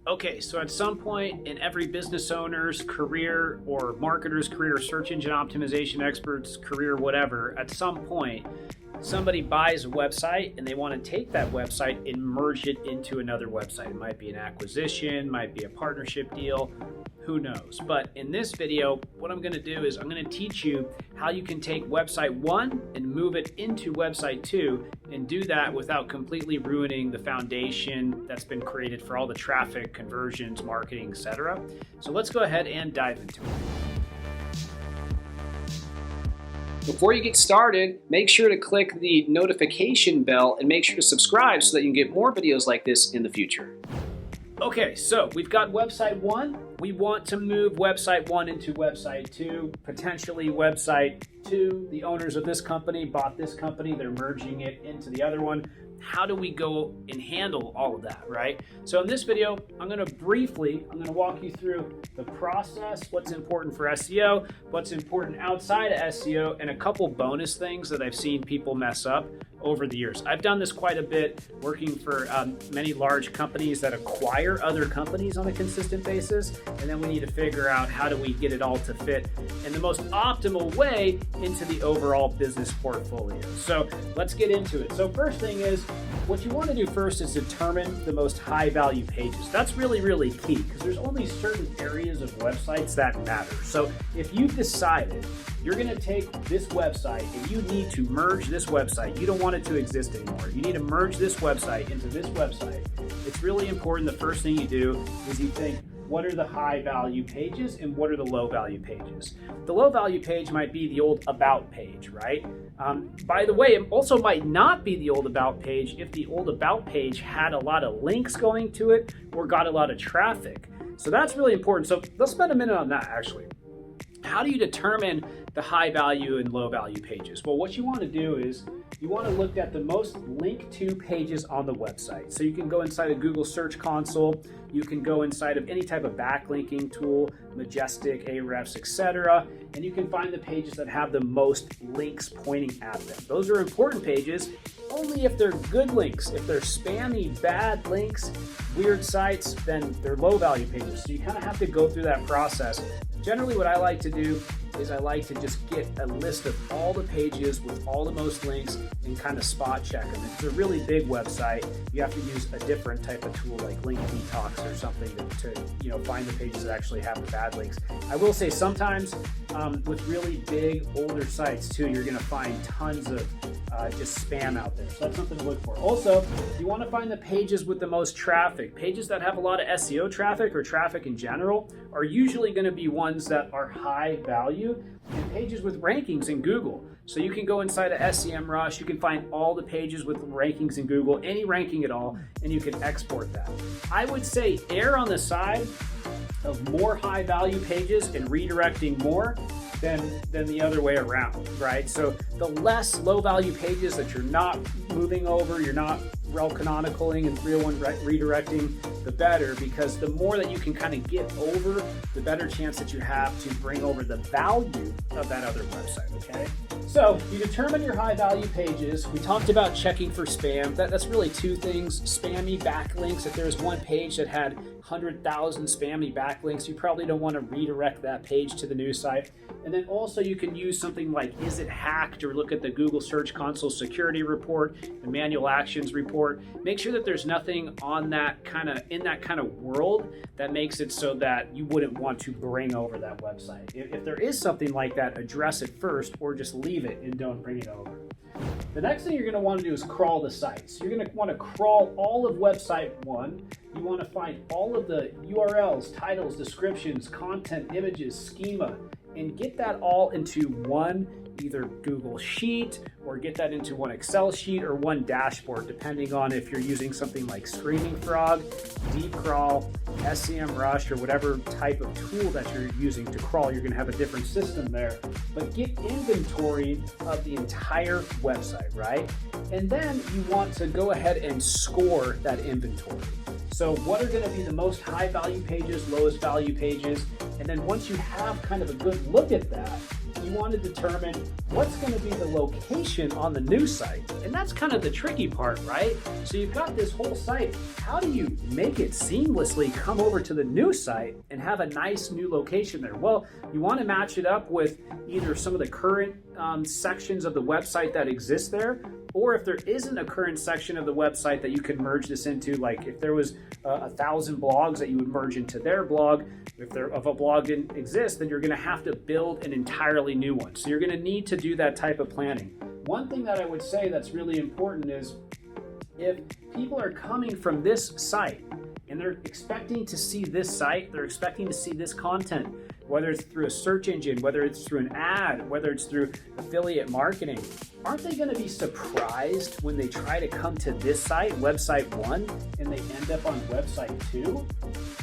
Okay, so at some point in every business owner's career or marketer's career, search engine optimization expert's career, whatever, at some point, somebody buys a website and they want to take that website and merge it into another website. It might be an acquisition, might be a partnership deal, who knows? But in this video, what I'm going to do is I'm going to teach you how you can take website 1 and move it into website 2 and do that without completely ruining the foundation that's been created for all the traffic, conversions, marketing, etc. So let's go ahead and dive into it. Before you get started, make sure to click the notification bell and make sure to subscribe so that you can get more videos like this in the future. Okay, so we've got website 1. We want to move website 1 into website 2, potentially website 2. The owners of this company bought this company, they're merging it into the other one. How do we go and handle all of that, right? So in this video, I'm gonna walk you through the process, what's important for SEO, what's important outside of SEO, and a couple bonus things that I've seen people mess up over the years. I've done this quite a bit, working for many large companies that acquire other companies on a consistent basis, and then we need to figure out how do we get it all to fit in the most optimal way into the overall business portfolio. So let's get into it. So first thing is, what you want to do first is determine the most high value pages. That's really, really key because there's only certain areas of websites that matter. So if you've decided you're going to take this website and you need to merge this website, you don't want it to exist anymore. You need to merge this website into this website. It's really important. The first thing you do is you think, what are the high value pages and what are the low value pages? The low value page might be the old about page, right? By the way, it also might not be the old about page if the old about page had a lot of links going to it or got a lot of traffic. So that's really important. So let's spend a minute on that actually. How do you determine the high value and low value pages? Well, what you want to do is you want to look at the most linked to pages on the website. So you can go inside of Google Search Console, you can go inside of any type of backlinking tool, Majestic, Ahrefs, etc., and you can find the pages that have the most links pointing at them. Those are important pages only if they're good links. If they're spammy, bad links, weird sites, then they're low value pages. So you kind of have to go through that process. Generally, what I like to do is I like to just get a list of all the pages with all the most links and kind of spot check them. If it's a really big website, you have to use a different type of tool like Link Detox or something to find the pages that actually have the bad links. I will say sometimes with really big, older sites too, you're going to find tons of just spam out there. So that's something to look for. Also, you want to find the pages with the most traffic. Pages that have a lot of SEO traffic or traffic in general are usually going to be ones that are high value and pages with rankings in Google. So you can go inside of SEMrush, you can find all the pages with rankings in Google, any ranking at all, and you can export that. I would say err on the side of more high value pages and redirecting more than the other way around, right? So the less low value pages that you're not moving over, you're not rel canonicalling and 301 redirecting, the better, because the more that you can kind of get over, the better chance that you have to bring over the value of that other website, okay? So you determine your high value pages. We talked about checking for spam. That's really two things. Spammy backlinks. If there's one page that had 100,000 spammy backlinks, you probably don't want to redirect that page to the new site. And then also you can use something like, is it hacked, or look at the Google Search Console security report, the manual actions report. Make sure that there's nothing on that in that kind of world that makes it so that you wouldn't want to bring over that website. If there is something like that, address it first or just leave it and don't bring it over. The next thing you're going to want to do is crawl the site. So you're going to want to crawl all of website 1. You want to find all of the URLs, titles, descriptions, content, images, schema, and get that all into one either Google Sheet or get that into one Excel sheet or one dashboard, depending on if you're using something like Screaming Frog, Deep Crawl, SEMrush, or whatever type of tool that you're using to crawl. You're going to have a different system there. But get inventory of the entire website, right? And then you want to go ahead and score that inventory. So what are going to be the most high value pages, lowest value pages? And then once you have kind of a good look at that, you want to determine what's going to be the location on the new site. And that's kind of the tricky part, right? So you've got this whole site. How do you make it seamlessly come over to the new site and have a nice new location there? Well, you want to match it up with either some of the current sections of the website that exist there, or if there isn't a current section of the website that you could merge this into, like if there was 1,000 blogs that you would merge into their blog. If a blog didn't exist, then you're going to have to build an entirely new one. So you're going to need to do that type of planning. One thing that I would say that's really important is if people are coming from this site and they're expecting to see this site, they're expecting to see this content, whether it's through a search engine, whether it's through an ad, whether it's through affiliate marketing, aren't they going to be surprised when they try to come to this site, website 1, and they end up on website 2?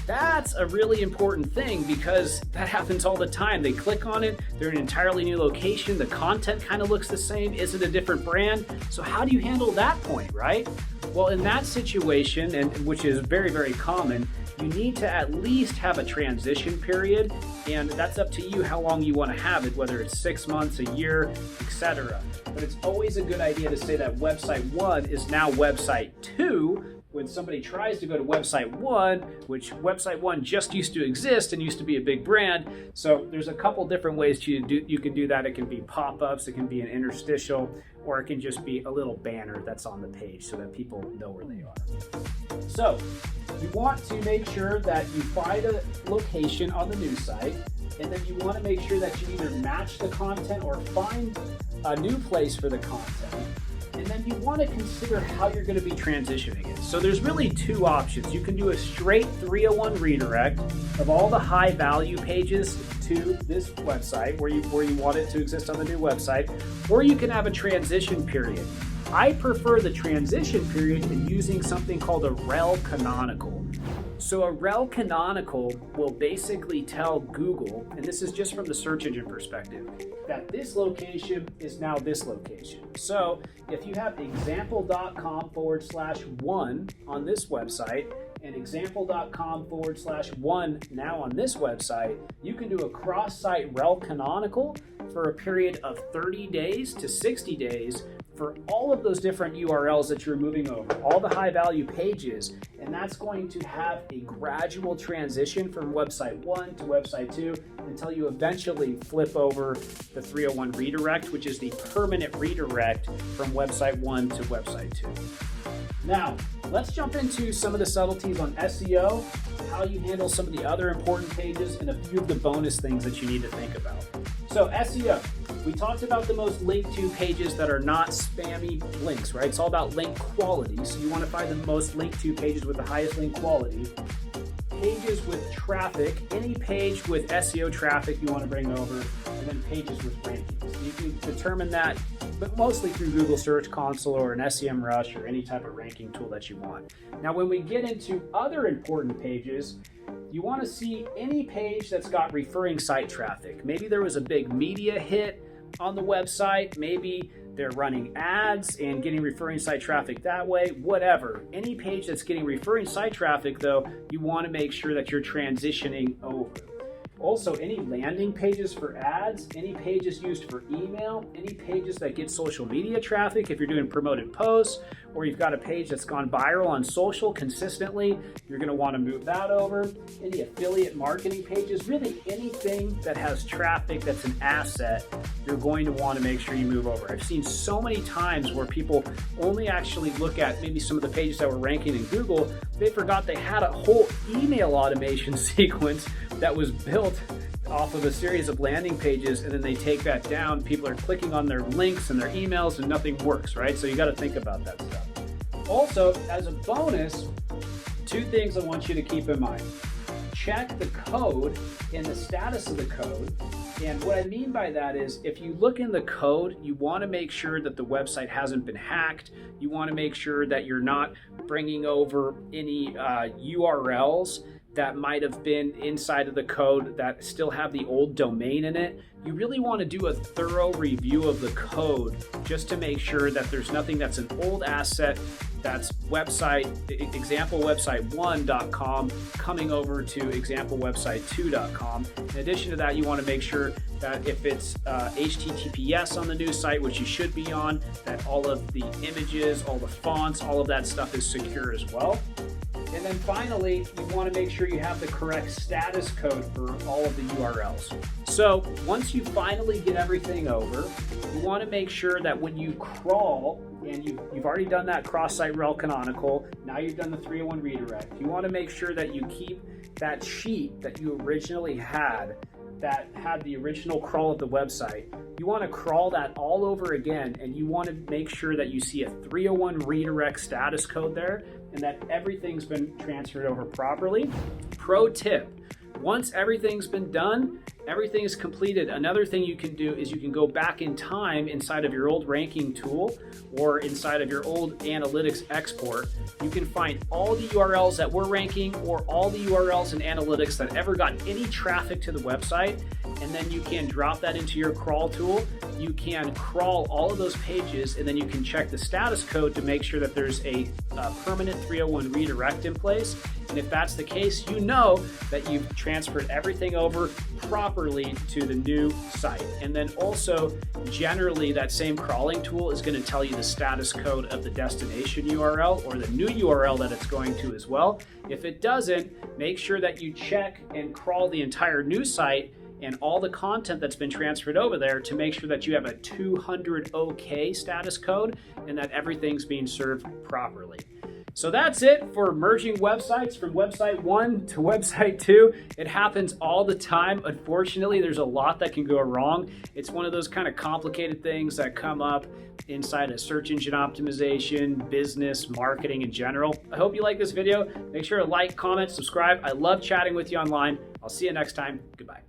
That's a really important thing because that happens all the time. They click on it, they're in an entirely new location, the content kind of looks the same, is it a different brand? So how do you handle that point, right? Well, in that situation, and which is very, very common, you need to at least have a transition period, and that's up to you how long you want to have it, whether it's 6 months, a year, etc. But it's always a good idea to say that website 1 is now website 2 when somebody tries to go to website 1, which website 1 just used to exist and used to be a big brand. So there's a couple different ways you can do that. It can be pop-ups, it can be an interstitial, or it can just be a little banner that's on the page so that people know where they are. So you want to make sure that you find a location on the new site, and then you want to make sure that you either match the content or find a new place for the content. And then you want to consider how you're going to be transitioning it. So there's really two options. You can do a straight 301 redirect of all the high value pages to this website where you want it to exist on the new website, or you can have a transition period. I prefer the transition period in using something called a rel canonical. So a rel canonical will basically tell Google, and this is just from the search engine perspective, that this location is now this location. So if you have example.com/1 on this website and example.com/1 now on this website, you can do a cross-site rel canonical for a period of 30 days to 60 days for all of those different URLs that you're moving over, all the high value pages, and that's going to have a gradual transition from website 1 to website 2 until you eventually flip over the 301 redirect, which is the permanent redirect from website 1 to website 2. Now, let's jump into some of the subtleties on SEO, how you handle some of the other important pages, and a few of the bonus things that you need to think about. So SEO, we talked about the most linked to pages that are not spammy links, right? It's all about link quality. So you want to find the most linked to pages with the highest link quality. Pages with traffic, any page with SEO traffic you want to bring over, and then pages with rankings. You can determine that, but mostly through Google Search Console or an SEMrush or any type of ranking tool that you want. Now, when we get into other important pages, you want to see any page that's got referring site traffic. Maybe there was a big media hit on the website, maybe they're running ads and getting referring site traffic that way, whatever. Any page that's getting referring site traffic, though, you want to make sure that you're transitioning over. Also, any landing pages for ads, any pages used for email, any pages that get social media traffic, if you're doing promoted posts, or you've got a page that's gone viral on social consistently, you're going to want to move that over. Any affiliate marketing pages, really anything that has traffic that's an asset, you're going to want to make sure you move over. I've seen so many times where people only actually look at maybe some of the pages that were ranking in Google. They forgot they had a whole email automation sequence that was built off of a series of landing pages, and then they take that down. People are clicking on their links and their emails and nothing works, right? So you got to think about that stuff. Also, as a bonus, two things I want you to keep in mind. Check the code and the status of the code. And what I mean by that is if you look in the code, you want to make sure that the website hasn't been hacked. You want to make sure that you're not bringing over any URLs that might have been inside of the code that still have the old domain in it. You really want to do a thorough review of the code just to make sure that there's nothing that's an old asset That's example website1.com coming over to examplewebsite2.com. In addition to that, you want to make sure that if it's HTTPS on the new site, which you should be on, that all of the images, all the fonts, all of that stuff is secure as well. And then finally, you want to make sure you have the correct status code for all of the URLs. So once you finally get everything over, you want to make sure that when you crawl, and you've already done that cross-site rel canonical, now you've done the 301 redirect, you want to make sure that you keep that sheet that you originally had that had the original crawl of the website. You want to crawl that all over again, and you want to make sure that you see a 301 redirect status code there and that everything's been transferred over properly. Pro tip, once everything's been done, everything is completed, another thing you can do is you can go back in time inside of your old ranking tool or inside of your old analytics export. You can find all the URLs that were ranking or all the URLs in analytics that ever got any traffic to the website, and then you can drop that into your crawl tool. You can crawl all of those pages, and then you can check the status code to make sure that there's a permanent 301 redirect in place. And if that's the case, you know that you've transferred everything over properly to the new site. And then also, generally, that same crawling tool is going to tell you the status code of the destination URL or the new URL that it's going to as well. If it doesn't, make sure that you check and crawl the entire new site and all the content that's been transferred over there to make sure that you have a 200 OK status code and that everything's being served properly. So that's it for merging websites from website 1 to website 2. It happens all the time. Unfortunately, there's a lot that can go wrong. It's one of those kind of complicated things that come up inside of search engine optimization, business, marketing in general. I hope you like this video. Make sure to like, comment, subscribe. I love chatting with you online. I'll see you next time. Goodbye.